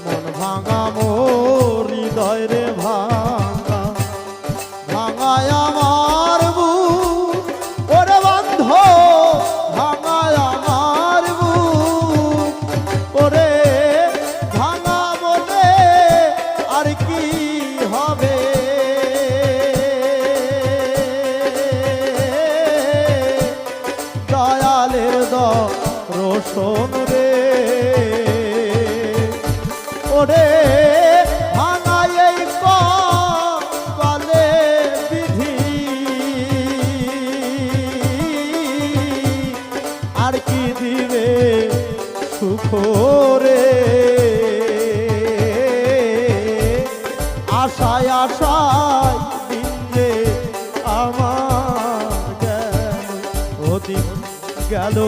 মন ভাঙা মোর হৃদয় রে ভাঙা ভাঙায় আমার বুক ওরে বন্ধ ভাঙায় আমার বুক ওরে ভাঙা বলে আর কি হবে দয়ালের দর্শন রে ওরে ভাঙায় এই কপালে বিধি আর কি দিবে সুখ রে আশায় আশায় দিন রে আমার গেল